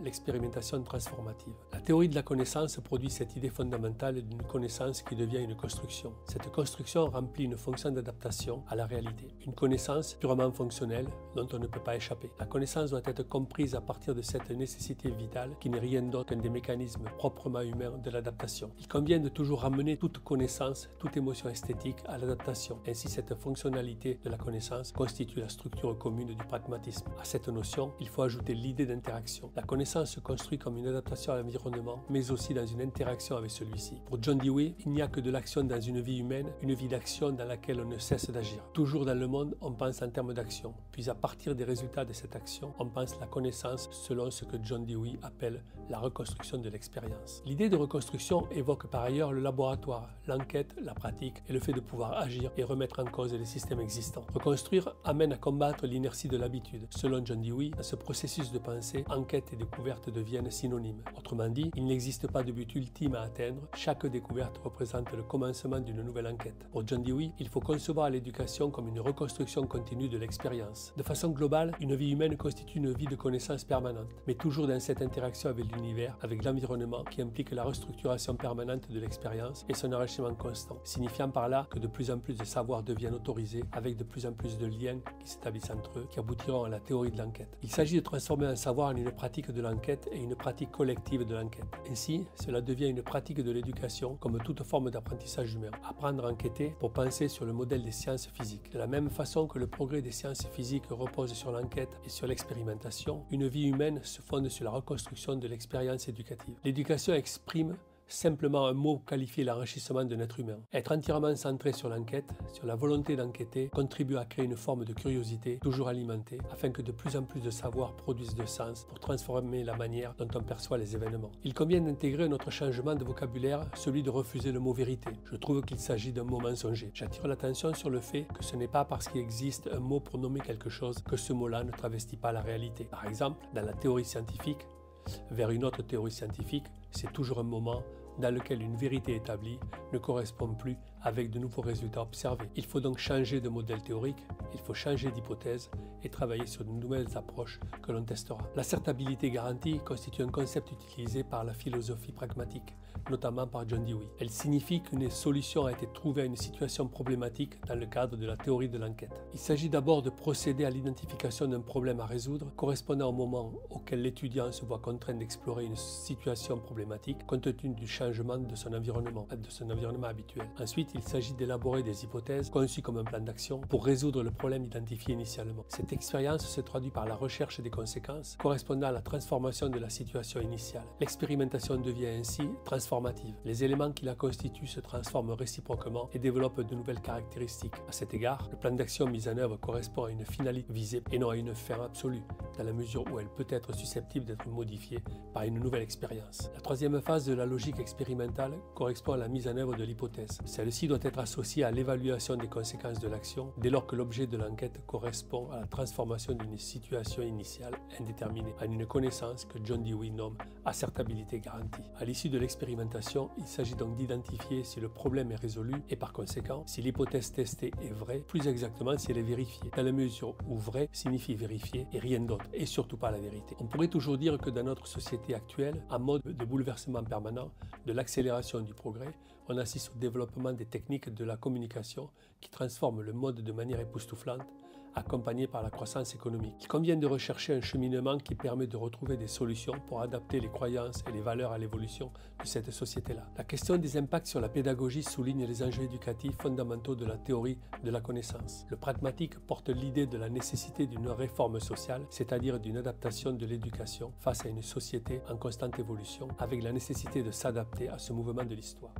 l'expérimentation transformative. La théorie de la connaissance produit cette idée fondamentale d'une connaissance qui devient une construction. Cette construction remplit une fonction d'adaptation à la réalité. Une connaissance purement fonctionnelle dont on ne peut pas échapper. La connaissance doit être comprise à partir de cette nécessité vitale qui n'est rien d'autre qu'un des mécanismes proprement humains de l'adaptation. Il convient de toujours ramener toute connaissance, toute émotion esthétique à l'adaptation. Ainsi, cette fonctionnalité de la connaissance constitue la structure commune du pragmatisme. À cette notion, il faut ajouter l'idée d'interaction. La connaissance se construit comme une adaptation à l'environnement, mais aussi dans une interaction avec celui-ci. Pour John Dewey, il n'y a que de l'action dans une vie humaine, une vie d'action dans laquelle on ne cesse d'agir. Toujours dans le monde, on pense en termes d'action, puis à partir des résultats de cette action, on pense la connaissance selon ce que John Dewey appelle la reconstruction de l'expérience. L'idée de reconstruction évoque par ailleurs le laboratoire, l'enquête, la pratique et le fait de pouvoir agir et remettre en cause les systèmes existants. Reconstruire amène à combattre l'inertie de l'habitude. Selon John Dewey, dans ce processus de pensée, enquête et découverte deviennent synonymes. Autrement dit, il n'existe pas de but ultime à atteindre, chaque découverte représente le commencement d'une nouvelle enquête. Pour John Dewey, il faut concevoir l'éducation comme une reconstruction continue de l'expérience. De façon globale, une vie humaine constitue une vie de connaissance permanente, mais toujours dans cette interaction avec l'univers, avec l'environnement qui implique la restructuration permanente de l'expérience et son enrichissement constant, signifiant par là que de plus en plus de savoirs deviennent autorisés avec de plus en plus de liens qui s'établissent entre eux, qui aboutiront à la théorie de l'enquête. Il s'agit de transformer un savoir en une pratique de l'enquête et une pratique collective de l'enquête. Ainsi, cela devient une pratique de l'éducation comme toute forme d'apprentissage humain. Apprendre à enquêter pour penser sur le modèle des sciences physiques. De la même façon que le progrès des sciences physiques repose sur l'enquête et sur l'expérimentation, une vie humaine se fonde sur la reconstruction de l'expérience éducative. L'éducation exprime simplement un mot pour qualifier l'enrichissement d'un être humain. Être entièrement centré sur l'enquête, sur la volonté d'enquêter, contribue à créer une forme de curiosité, toujours alimentée, afin que de plus en plus de savoirs produisent de sens pour transformer la manière dont on perçoit les événements. Il convient d'intégrer notre changement de vocabulaire, celui de refuser le mot vérité. Je trouve qu'il s'agit d'un mot mensonger. J'attire l'attention sur le fait que ce n'est pas parce qu'il existe un mot pour nommer quelque chose que ce mot-là ne travestit pas la réalité. Par exemple, dans la théorie scientifique, vers une autre théorie scientifique, c'est toujours un moment dans lequel une vérité établie ne correspond plus avec de nouveaux résultats observés. Il faut donc changer de modèle théorique, il faut changer d'hypothèse et travailler sur de nouvelles approches que l'on testera. L'assertabilité garantie constitue un concept utilisé par la philosophie pragmatique, notamment par John Dewey. Elle signifie qu'une solution a été trouvée à une situation problématique dans le cadre de la théorie de l'enquête. Il s'agit d'abord de procéder à l'identification d'un problème à résoudre correspondant au moment auquel l'étudiant se voit contraint d'explorer une situation problématique compte tenu du changement de son environnement habituel. Ensuite, il s'agit d'élaborer des hypothèses conçues comme un plan d'action pour résoudre le problème identifié initialement. Cette expérience se traduit par la recherche des conséquences correspondant à la transformation de la situation initiale. L'expérimentation devient ainsi transformative. Les éléments qui la constituent se transforment réciproquement et développent de nouvelles caractéristiques. À cet égard, le plan d'action mis en œuvre correspond à une finalité visée et non à une fin absolue, dans la mesure où elle peut être susceptible d'être modifiée par une nouvelle expérience. La troisième phase de la logique expérimentale correspond à la mise en œuvre de l'hypothèse. Celle-ci doit être associée à l'évaluation des conséquences de l'action dès lors que l'objet de l'enquête correspond à la transformation d'une situation initiale indéterminée en une connaissance que John Dewey nomme assertabilité garantie. À l'issue de l'expérimentation, il s'agit donc d'identifier si le problème est résolu et par conséquent si l'hypothèse testée est vraie, plus exactement si elle est vérifiée, dans la mesure où vrai signifie vérifier et rien d'autre, et surtout pas la vérité. On pourrait toujours dire que dans notre société actuelle, en mode de bouleversement permanent, de l'accélération du progrès, on assiste au développement des techniques de la communication qui transforment le mode de manière époustouflante, accompagnée par la croissance économique. Il convient de rechercher un cheminement qui permet de retrouver des solutions pour adapter les croyances et les valeurs à l'évolution de cette société-là. La question des impacts sur la pédagogie souligne les enjeux éducatifs fondamentaux de la théorie de la connaissance. Le pragmatique porte l'idée de la nécessité d'une réforme sociale, c'est-à-dire d'une adaptation de l'éducation face à une société en constante évolution, avec la nécessité de s'adapter à ce mouvement de l'histoire.